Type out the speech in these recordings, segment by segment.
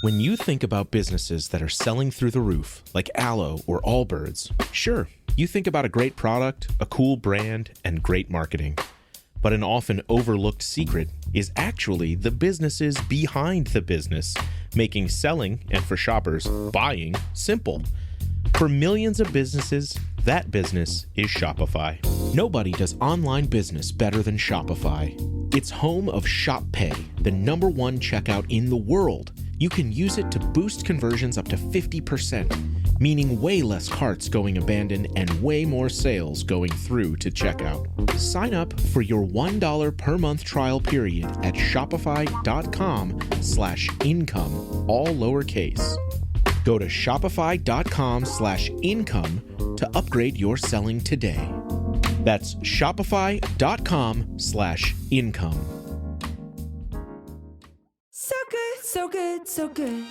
When you think about businesses that are selling through the roof, like Aloe or Allbirds, sure, you think about a great product, a cool brand, and great marketing. But an often overlooked secret is actually the businesses behind the business, making selling, and for shoppers, buying, simple. For millions of businesses, that business is Shopify. Nobody does online business better than Shopify. It's home of Shop Pay, the #1 checkout in the world. You can use it to boost conversions up to 50%, meaning way less carts going abandoned and way more sales going through to checkout. Sign up for your $1 per month trial period at shopify.com/income, all lowercase. Go to shopify.com/income to upgrade your selling today. That's shopify.com/income. So good, so good, so good.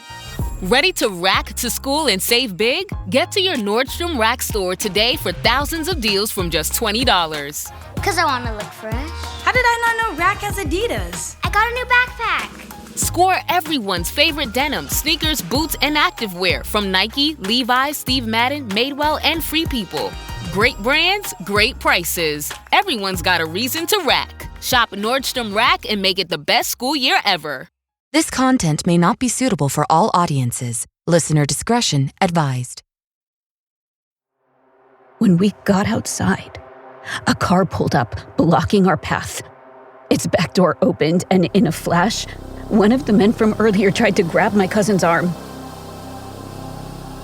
Ready to rack to school and save big? Get to your Nordstrom Rack store today for thousands of deals from just $20. Because I want to look fresh. How did I not know Rack has Adidas? I got a new backpack. Score everyone's favorite denim, sneakers, boots, and activewear from Nike, Levi's, Steve Madden, Madewell, and Free People. Great brands, great prices. Everyone's got a reason to rack. Shop Nordstrom Rack and make it the best school year ever. This content may not be suitable for all audiences. Listener discretion advised. When we got outside, a car pulled up, blocking our path. Its back door opened, and in a flash, one of the men from earlier tried to grab my cousin's arm.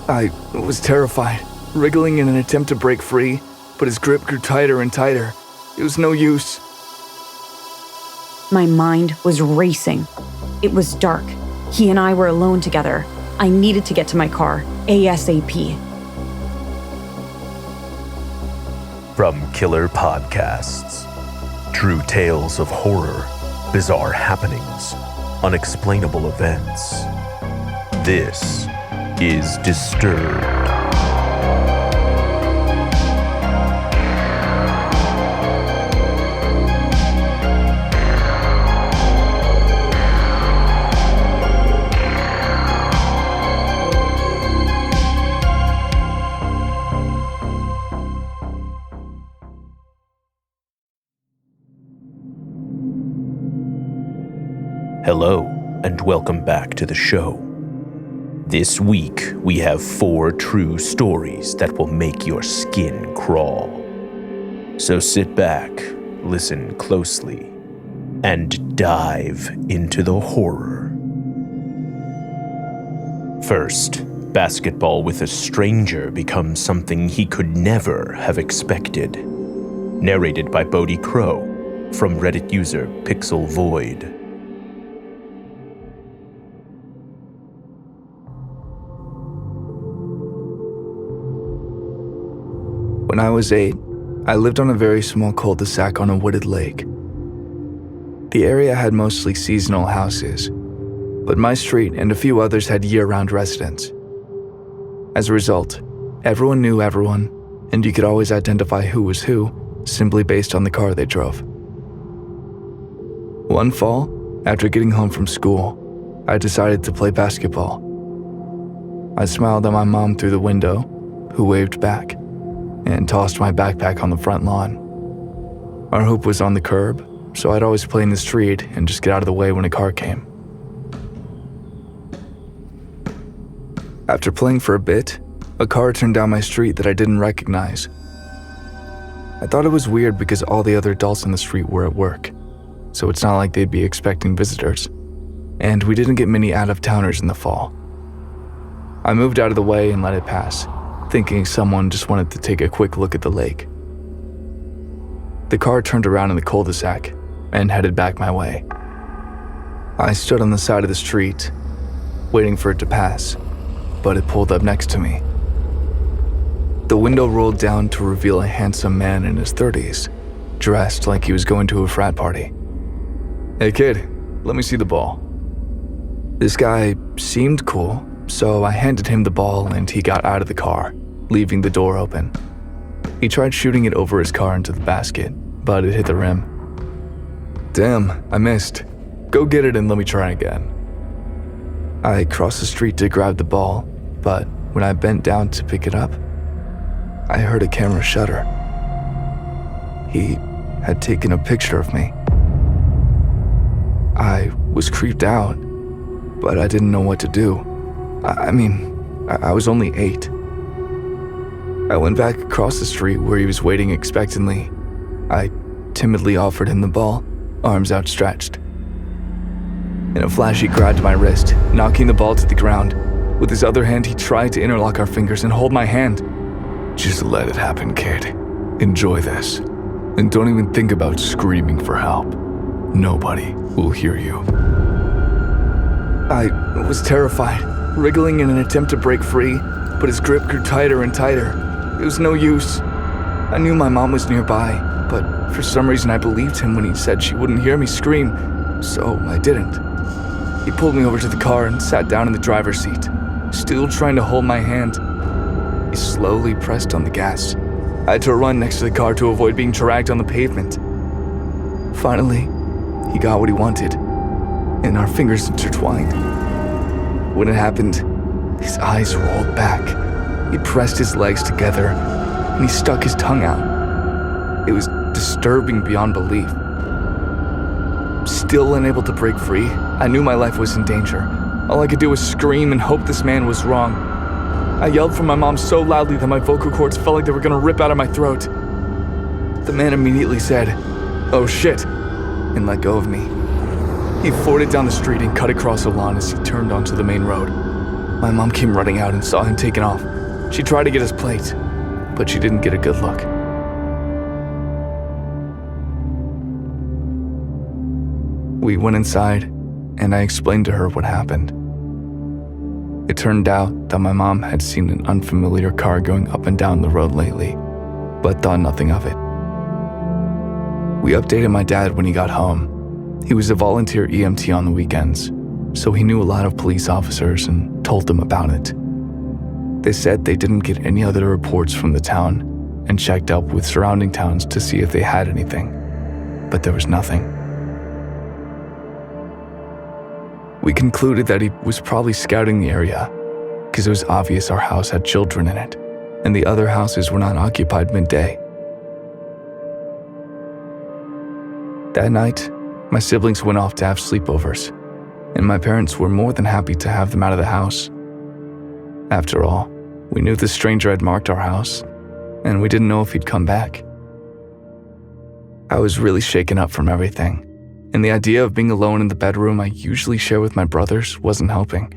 I was terrified, wriggling in an attempt to break free, but his grip grew tighter and tighter. It was no use. My mind was racing. It was dark. He and I were alone together. I needed to get to my car, ASAP. From Killer Podcasts. True tales of horror, bizarre happenings, unexplainable events. This is Disturbed. Hello, and welcome back to the show. This week, we have 4 true stories that will make your skin crawl. So sit back, listen closely, and dive into the horror. First, basketball with a stranger becomes something he could never have expected. Narrated by Bodhi Crowe, from Reddit user Pixel Void. When I was 8, I lived on a very small cul-de-sac on a wooded lake. The area had mostly seasonal houses, but my street and a few others had year-round residents. As a result, everyone knew everyone, and you could always identify who was who simply based on the car they drove. One fall, after getting home from school, I decided to play basketball. I smiled at my mom through the window, who waved back, and tossed my backpack on the front lawn. Our hoop was on the curb, so I'd always play in the street and just get out of the way when a car came. After playing for a bit, a car turned down my street that I didn't recognize. I thought it was weird because all the other adults in the street were at work, so it's not like they'd be expecting visitors, and we didn't get many out-of-towners in the fall. I moved out of the way and let it pass, thinking someone just wanted to take a quick look at the lake. The car turned around in the cul-de-sac and headed back my way. I stood on the side of the street, waiting for it to pass, but it pulled up next to me. The window rolled down to reveal a handsome man in his 30s, dressed like he was going to a frat party. "Hey kid, let me see the ball." This guy seemed cool, so I handed him the ball and he got out of the car, leaving the door open. He tried shooting it over his car into the basket, but it hit the rim. "Damn, I missed. Go get it and let me try again." I crossed the street to grab the ball, but when I bent down to pick it up, I heard a camera shutter. He had taken a picture of me. I was creeped out, but I didn't know what to do. I was only 8. I went back across the street where he was waiting expectantly. I timidly offered him the ball, arms outstretched. In a flash, he grabbed my wrist, knocking the ball to the ground. With his other hand, he tried to interlock our fingers and hold my hand. "Just let it happen, kid. Enjoy this. And don't even think about screaming for help. Nobody will hear you." I was terrified, wriggling in an attempt to break free, but his grip grew tighter and tighter. It was no use. I knew my mom was nearby, but for some reason I believed him when he said she wouldn't hear me scream, so I didn't. He pulled me over to the car and sat down in the driver's seat, still trying to hold my hand. He slowly pressed on the gas. I had to run next to the car to avoid being dragged on the pavement. Finally, he got what he wanted, and our fingers intertwined. When it happened, his eyes rolled back. He pressed his legs together, and he stuck his tongue out. It was disturbing beyond belief. Still unable to break free, I knew my life was in danger. All I could do was scream and hope this man was wrong. I yelled for my mom so loudly that my vocal cords felt like they were going to rip out of my throat. The man immediately said, "Oh shit," and let go of me. He forded down the street and cut across the lawn as he turned onto the main road. My mom came running out and saw him taking off. She tried to get his plate, but she didn't get a good look. We went inside, and I explained to her what happened. It turned out that my mom had seen an unfamiliar car going up and down the road lately, but thought nothing of it. We updated my dad when he got home. He was a volunteer EMT on the weekends, so he knew a lot of police officers and told them about it. They said they didn't get any other reports from the town and checked up with surrounding towns to see if they had anything, but there was nothing. We concluded that he was probably scouting the area because it was obvious our house had children in it, and the other houses were not occupied midday. That night, my siblings went off to have sleepovers, and my parents were more than happy to have them out of the house. After all, we knew the stranger had marked our house, and we didn't know if he'd come back. I was really shaken up from everything, and the idea of being alone in the bedroom I usually share with my brothers wasn't helping.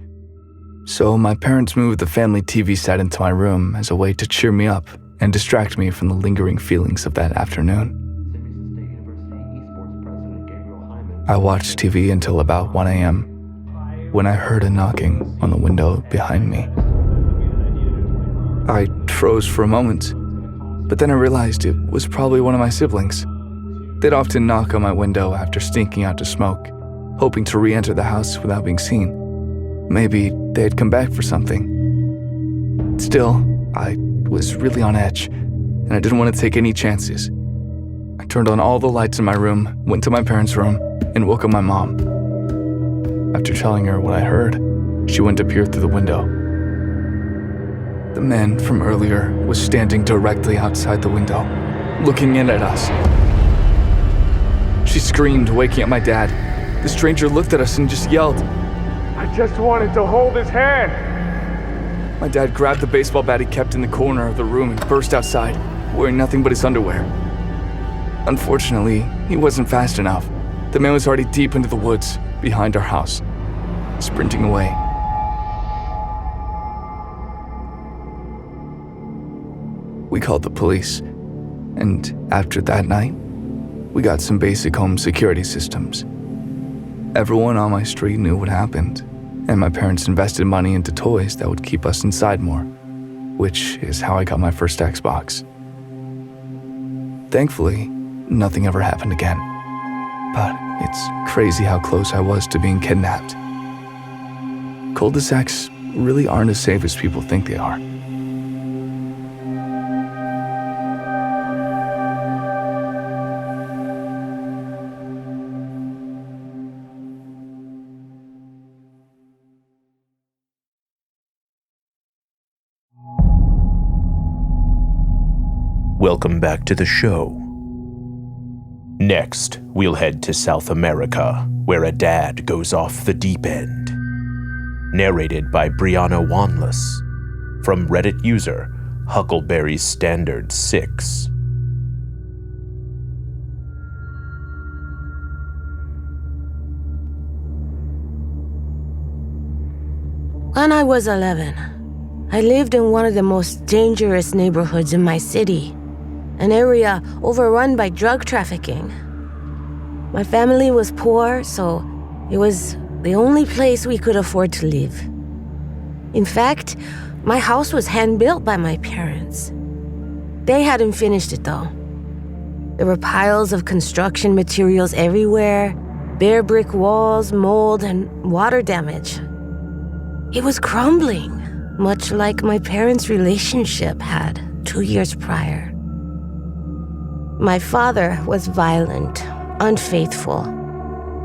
So my parents moved the family TV set into my room as a way to cheer me up and distract me from the lingering feelings of that afternoon. I watched TV until about 1 a.m. when I heard a knocking on the window behind me. I froze for a moment, but then I realized it was probably one of my siblings. They'd often knock on my window after sneaking out to smoke, hoping to re-enter the house without being seen. Maybe they had come back for something. Still, I was really on edge, and I didn't want to take any chances. I turned on all the lights in my room, went to my parents' room, and woke up my mom. After telling her what I heard, she went to peer through the window. The man from earlier was standing directly outside the window, looking in at us. She screamed, waking up my dad. The stranger looked at us and just yelled, "I just wanted to hold his hand." My dad grabbed the baseball bat he kept in the corner of the room and burst outside, wearing nothing but his underwear. Unfortunately, he wasn't fast enough. The man was already deep into the woods behind our house, sprinting away. We called the police, and after that night, we got some basic home security systems. Everyone on my street knew what happened, and my parents invested money into toys that would keep us inside more, which is how I got my first Xbox. Thankfully, nothing ever happened again, but it's crazy how close I was to being kidnapped. Cul-de-sacs really aren't as safe as people think they are. welcome back to the show. Next, we'll head to South America, where a dad goes off the deep end. Narrated by Brianna Wanlass, from Reddit user Huckleberry Standard 6. When I was 11, I lived in one of the most dangerous neighborhoods in my city, an area overrun by drug trafficking. My family was poor, so it was the only place we could afford to live. In fact, my house was hand-built by my parents. They hadn't finished it, though. There were piles of construction materials everywhere, bare brick walls, mold, and water damage. It was crumbling, much like my parents' relationship had 2 years prior. My father was violent, unfaithful,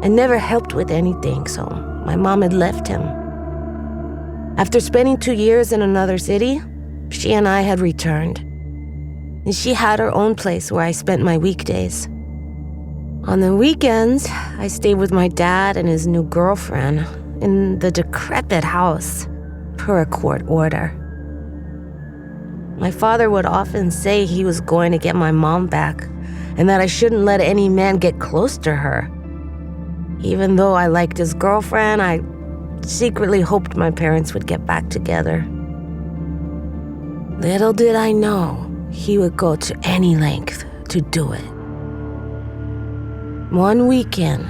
and never helped with anything, so my mom had left him. After spending 2 years in another city, she and I had returned. And she had her own place where I spent my weekdays. On the weekends, I stayed with my dad and his new girlfriend in the decrepit house, per a court order. My father would often say he was going to get my mom back, and that I shouldn't let any man get close to her. Even though I liked his girlfriend, I secretly hoped my parents would get back together. Little did I know he would go to any length to do it. One weekend,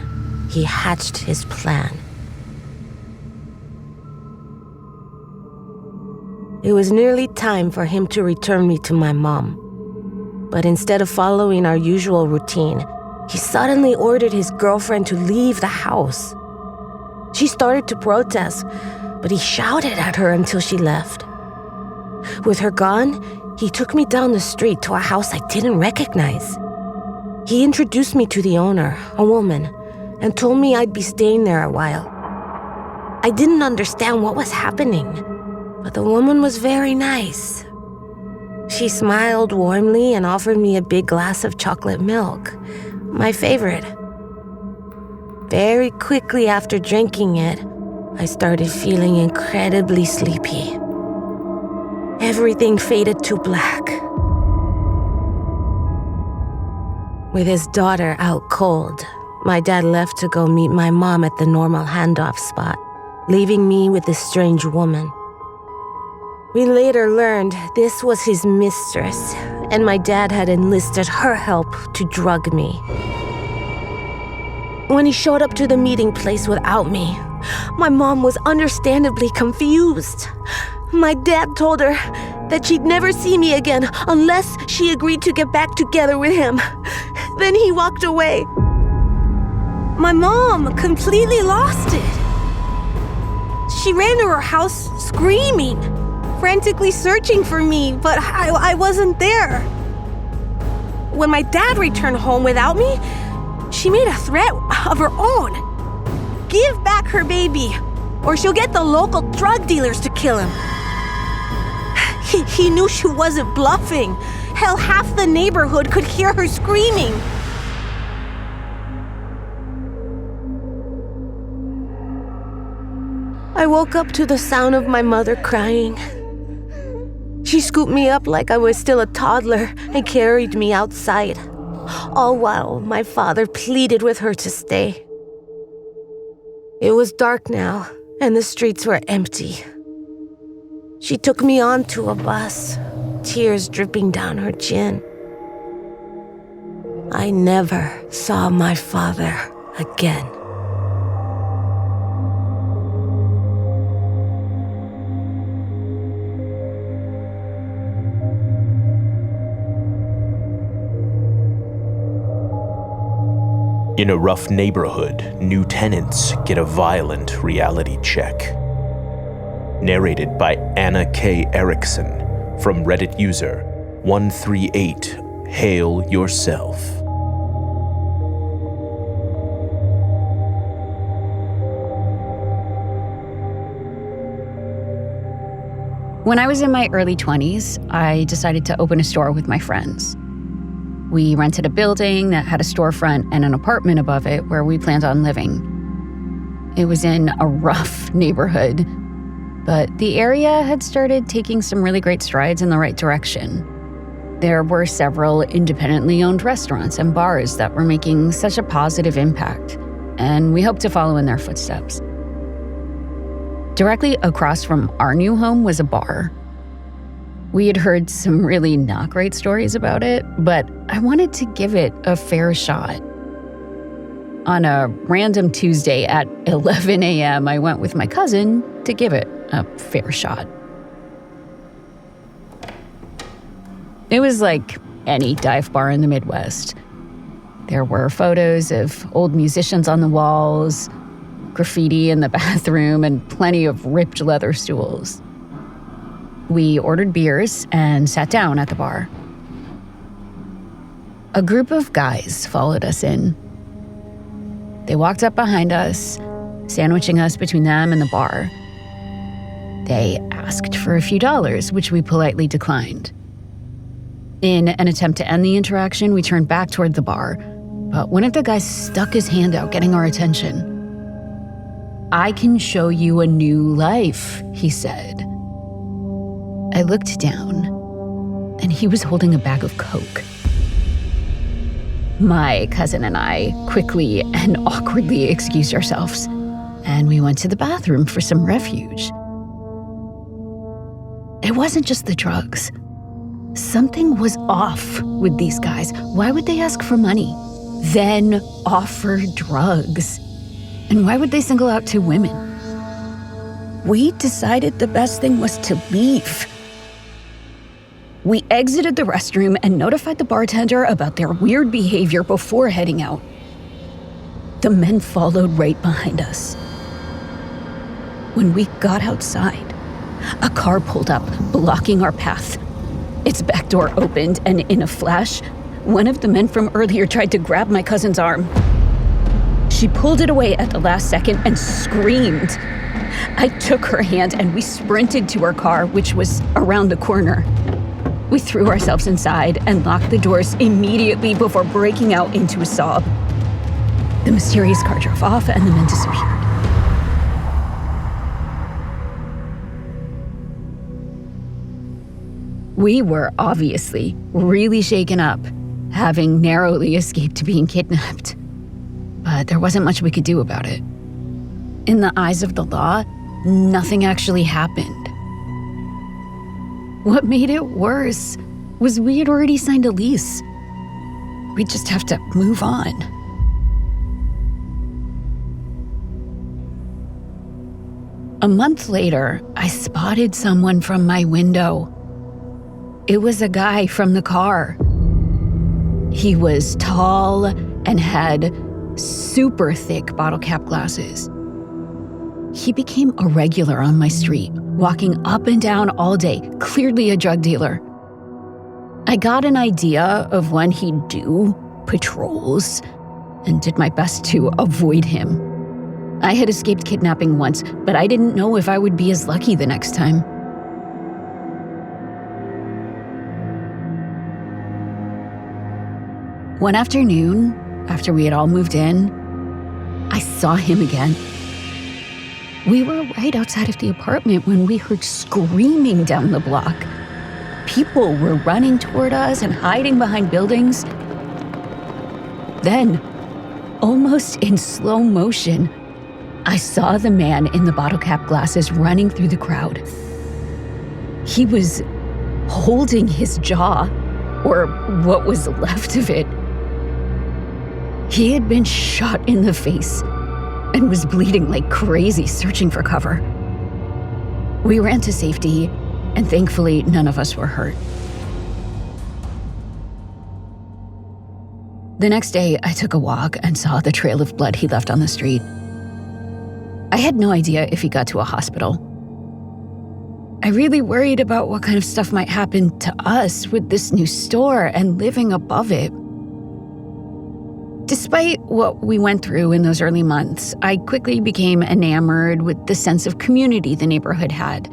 he hatched his plan. It was nearly time for him to return me to my mom. But instead of following our usual routine, he suddenly ordered his girlfriend to leave the house. She started to protest, but he shouted at her until she left. With her gone, he took me down the street to a house I didn't recognize. He introduced me to the owner, a woman, and told me I'd be staying there a while. I didn't understand what was happening, but the woman was very nice. She smiled warmly and offered me a big glass of chocolate milk, my favorite. Very quickly after drinking it, I started feeling incredibly sleepy. Everything faded to black. With his daughter out cold, my dad left to go meet my mom at the normal handoff spot, leaving me with this strange woman. We later learned this was his mistress, and my dad had enlisted her help to drug me. When he showed up to the meeting place without me, my mom was understandably confused. My dad told her that she'd never see me again unless she agreed to get back together with him. Then he walked away. My mom completely lost it. She ran to her house screaming, frantically searching for me, but I wasn't there. When my dad returned home without me, she made a threat of her own. Give back her baby, or she'll get the local drug dealers to kill him. He knew she wasn't bluffing. Hell, half the neighborhood could hear her screaming. I woke up to the sound of my mother crying. She scooped me up like I was still a toddler and carried me outside, all while my father pleaded with her to stay. It was dark now, and the streets were empty. She took me onto a bus, tears dripping down her chin. I never saw my father again. In a rough neighborhood, new tenants get a violent reality check. Narrated by Anna K. Erikson, from Reddit user 138 Hail Yourself. When I was in my early 20s, I decided to open a store with my friends. We rented a building that had a storefront and an apartment above it where we planned on living. It was in a rough neighborhood, but the area had started taking some really great strides in the right direction. There were several independently owned restaurants and bars that were making such a positive impact, and we hoped to follow in their footsteps. Directly across from our new home was a bar. We had heard some really not great stories about it, but I wanted to give it a fair shot. On a random Tuesday at 11 a.m., I went with my cousin to give it a fair shot. It was like any dive bar in the Midwest. There were photos of old musicians on the walls, graffiti in the bathroom, and plenty of ripped leather stools. We ordered beers and sat down at the bar. A group of guys followed us in. They walked up behind us, sandwiching us between them and the bar. They asked for a few dollars, which we politely declined. In an attempt to end the interaction, we turned back toward the bar, but one of the guys stuck his hand out, getting our attention. "I can show you a new life," he said. I looked down, and he was holding a bag of Coke. My cousin and I quickly and awkwardly excused ourselves, and we went to the bathroom for some refuge. It wasn't just the drugs. Something was off with these guys. Why would they ask for money, then offer drugs? And why would they single out two women? We decided the best thing was to leave. We exited the restroom and notified the bartender about their weird behavior before heading out. The men followed right behind us. When we got outside, a car pulled up, blocking our path. Its back door opened, and in a flash, one of the men from earlier tried to grab my cousin's arm. She pulled it away at the last second and screamed. I took her hand and we sprinted to her car, which was around the corner. We threw ourselves inside and locked the doors immediately before breaking out into a sob. The mysterious car drove off and the men disappeared. We were obviously really shaken up, having narrowly escaped being kidnapped. But there wasn't much we could do about it. In the eyes of the law, nothing actually happened. What made it worse was we had already signed a lease. We'd just have to move on. A month later, I spotted someone from my window. It was a guy from the car. He was tall and had super thick bottle cap glasses. He became a regular on my street, walking up and down all day, clearly a drug dealer. I got an idea of when he'd do patrols and did my best to avoid him. I had escaped kidnapping once, but I didn't know if I would be as lucky the next time. One afternoon, after we had all moved in, I saw him again. We were right outside of the apartment when we heard screaming down the block. People were running toward us and hiding behind buildings. Then, almost in slow motion, I saw the man in the bottle cap glasses running through the crowd. He was holding his jaw, or what was left of it. He had been shot in the face and was bleeding like crazy, searching for cover. We ran to safety, and thankfully, none of us were hurt. The next day, I took a walk and saw the trail of blood he left on the street. I had no idea if he got to a hospital. I really worried about what kind of stuff might happen to us with this new store and living above it. Despite what we went through in those early months, I quickly became enamored with the sense of community the neighborhood had.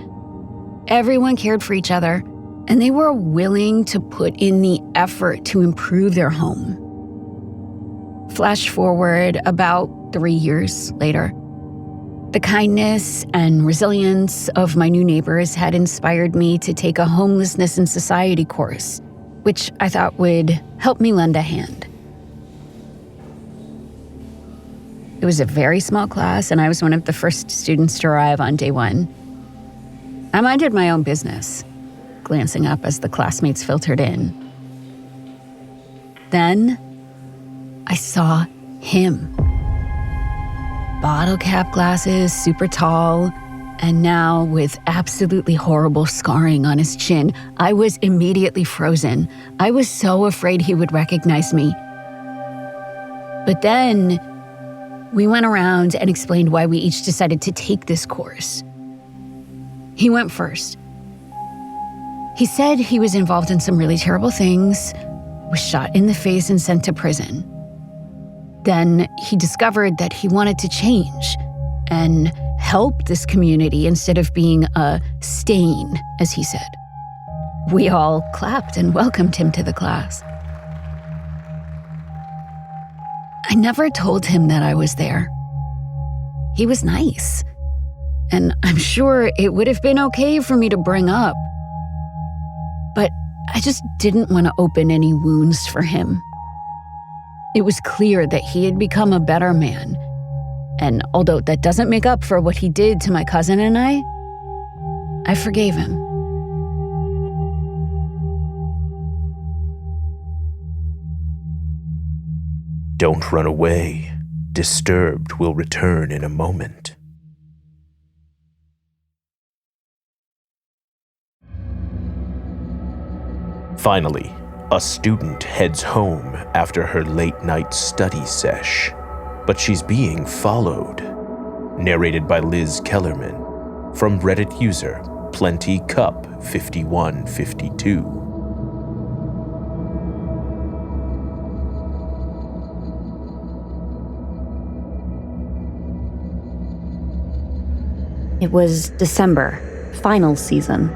everyone cared for each other, and they were willing to put in the effort to improve their home. Flash forward about 3 years later. The kindness and resilience of my new neighbors had inspired me to take a homelessness and society course, which I thought would help me lend a hand. It was a very small class, and I was one of the first students to arrive on day one. I minded my own business, glancing up as the classmates filtered in. Then, I saw him. Bottle cap glasses, super tall, and now with absolutely horrible scarring on his chin. I was immediately frozen. I was so afraid he would recognize me. But then, we went around and explained why we each decided to take this course. He went first. He said he was involved in some really terrible things, was shot in the face and sent to prison. Then he discovered that he wanted to change and help this community instead of being a stain, as he said. We all clapped and welcomed him to the class. I never told him that I was there. He was nice, and I'm sure it would have been okay for me to bring up. But I just didn't want to open any wounds for him. It was clear that he had become a better man, and although that doesn't make up for what he did to my cousin and I forgave him. Don't run away. Disturbed will return in a moment. Finally, a student heads home after her late-night study sesh, but she's being followed. Narrated by Lizz Kellermann, from Reddit user PlentyCup5152. It was December, finals season.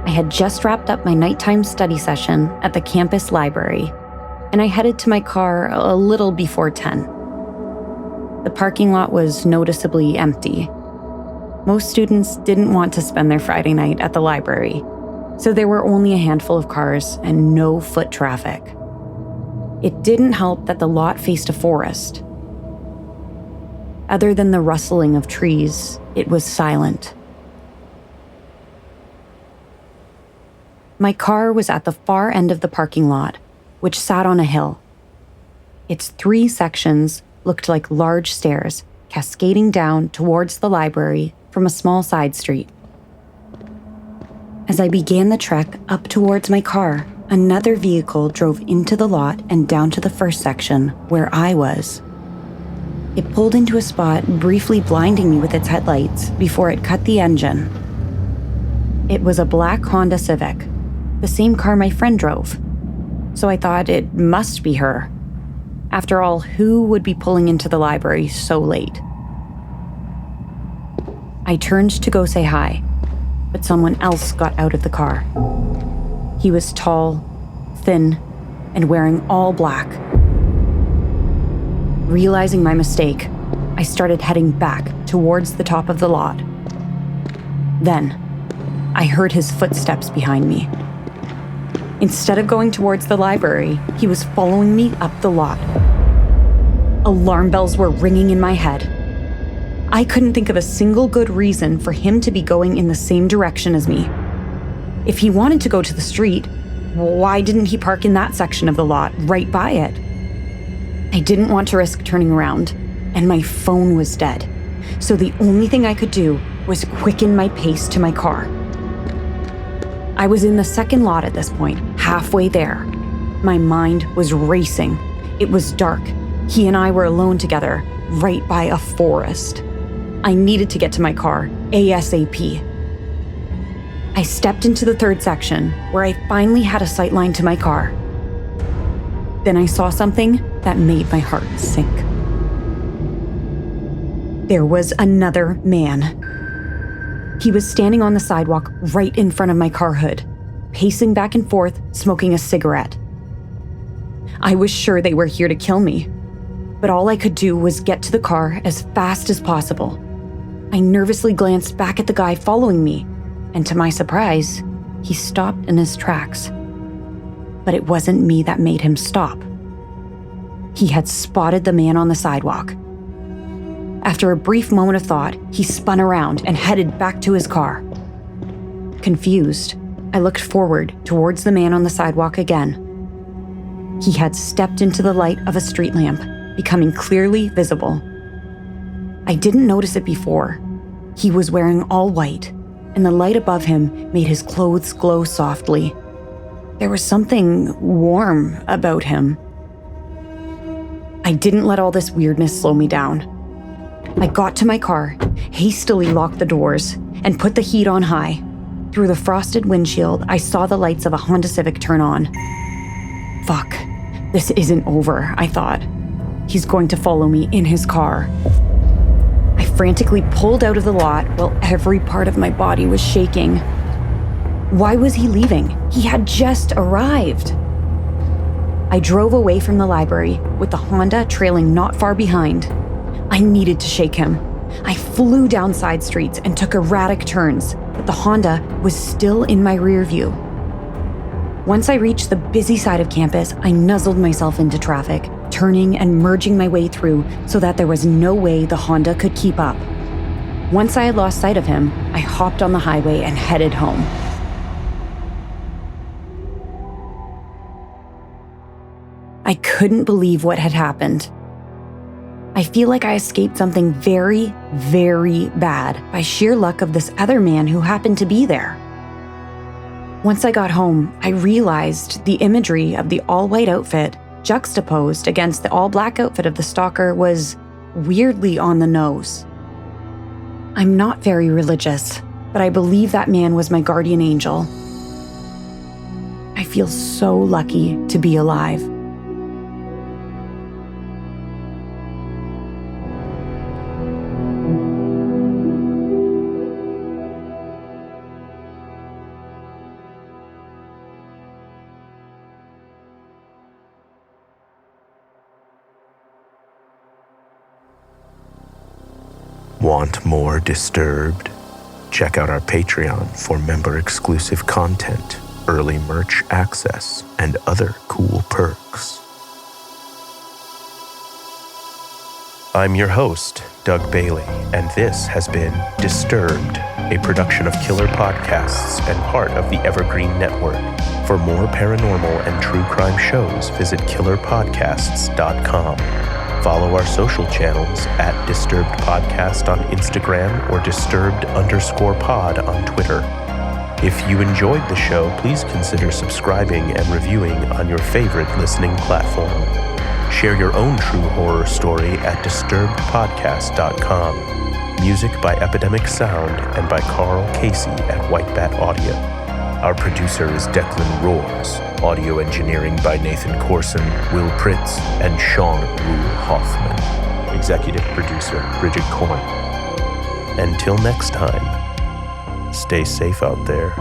I had just wrapped up my nighttime study session at the campus library, and I headed to my car a little before 10. The parking lot was noticeably empty. Most students didn't want to spend their Friday night at the library, so there were only a handful of cars and no foot traffic. It didn't help that the lot faced a forest. Other than the rustling of trees, it was silent. My car was at the far end of the parking lot, which sat on a hill. Its 3 sections looked like large stairs cascading down towards the library from a small side street. As I began the trek up towards my car, another vehicle drove into the lot and down to the first section where I was. It pulled into a spot, briefly blinding me with its headlights before it cut the engine. It was a black Honda Civic, the same car my friend drove. So I thought it must be her. After all, who would be pulling into the library so late? I turned to go say hi, but someone else got out of the car. He was tall, thin, and wearing all black. Realizing my mistake, I started heading back towards the top of the lot. Then, I heard his footsteps behind me. Instead of going towards the library, he was following me up the lot. Alarm bells were ringing in my head. I couldn't think of a single good reason for him to be going in the same direction as me. If he wanted to go to the street, why didn't he park in that section of the lot, right by it? I didn't want to risk turning around, and my phone was dead. So the only thing I could do was quicken my pace to my car. I was in the second lot at this point, halfway there. My mind was racing. It was dark. He and I were alone together, right by a forest. I needed to get to my car, ASAP. I stepped into the third section, where I finally had a sight line to my car. Then I saw something that made my heart sink. There was another man. He was standing on the sidewalk right in front of my car hood, pacing back and forth, smoking a cigarette. I was sure they were here to kill me, but all I could do was get to the car as fast as possible. I nervously glanced back at the guy following me, and to my surprise, he stopped in his tracks. But it wasn't me that made him stop. He had spotted the man on the sidewalk. After a brief moment of thought, he spun around and headed back to his car. Confused, I looked forward towards the man on the sidewalk again. He had stepped into the light of a street lamp, becoming clearly visible. I didn't notice it before. He was wearing all white, and the light above him made his clothes glow softly. There was something warm about him. I didn't let all this weirdness slow me down. I got to my car, hastily locked the doors, and put the heat on high. Through the frosted windshield, I saw the lights of a Honda Civic turn on. Fuck, this isn't over, I thought. He's going to follow me in his car. I frantically pulled out of the lot while every part of my body was shaking. Why was he leaving? He had just arrived. I drove away from the library with the Honda trailing not far behind. I needed to shake him. I flew down side streets and took erratic turns, but the Honda was still in my rear view. Once I reached the busy side of campus, I nuzzled myself into traffic, turning and merging my way through so that there was no way the Honda could keep up. Once I had lost sight of him, I hopped on the highway and headed home. I couldn't believe what had happened. I feel like I escaped something very, very bad by sheer luck of this other man who happened to be there. Once I got home, I realized the imagery of the all-white outfit juxtaposed against the all-black outfit of the stalker was weirdly on the nose. I'm not very religious, but I believe that man was my guardian angel. I feel so lucky to be alive. Want more Disturbed? Check out our Patreon for member-exclusive content, early merch access, and other cool perks. I'm your host, Doug Bailey, and this has been Disturbed, a production of Killer Podcasts and part of the Evergreen Network. For more paranormal and true crime shows, visit killerpodcasts.com. Follow our social channels at Disturbed Podcast on Instagram or Disturbed_pod on Twitter. If you enjoyed the show, please consider subscribing and reviewing on your favorite listening platform. Share your own true horror story at disturbedpodcast.com. Music by Epidemic Sound and by Carl Casey at White Bat Audio. Our producer is Declan Roars. Audio engineering by Nathan Corson, Will Pritz, and Sean Rule Hoffman. Executive producer Bridget Coyne. Until next time, stay safe out there.